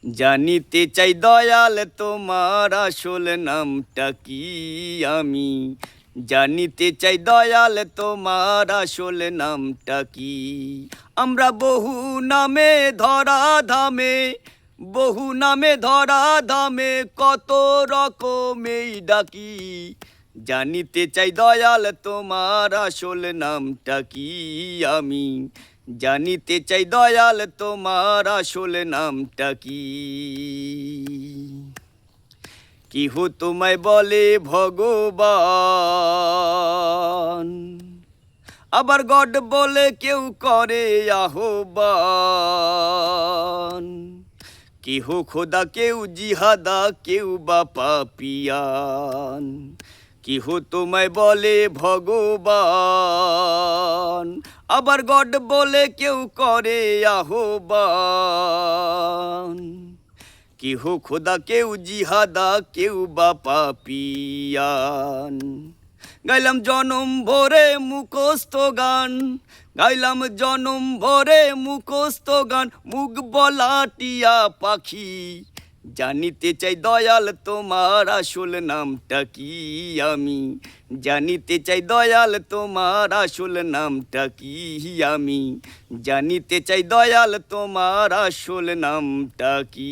জানিতে চাই দয়াল তোমার আসল নামটা কি আমি জানিতে চাই দয়াল তোমার আসল নামটা কি আমরা বহু নামে ধরা ধামে কত রকমেই ডাকি জানিতে চাই দয়াল তোমার আসল নামটা কি আমি জানিতে চাই দয়াল তোমার আসল নামটা কি কেহ তোমায় বলে ভগবান আবার গড বলে কেউ করে আহ্বান কেহ খোদা কেউ জিহাদা কেউ বা পাপিয়ান কেহ তোমায় বলে ভগবান আবার গড বলে কেউ করে আহ্বান কেহ খোদা কেউ জিহাদা কেউ বা পাপিয়ান গাইলাম জনম ভরে মুখস্থ গান গাইলাম জনম ভরে মুখস্থ গান মুখ বলা টিয়া পাখি জানিতে চাই দয়াল তোমার আসল নামটা কি আমি জানিতে চাই দয়াল তোমার আসল নামটা কি আমি জানিতে চাই দয়াল তোমার আসল নামটা কি।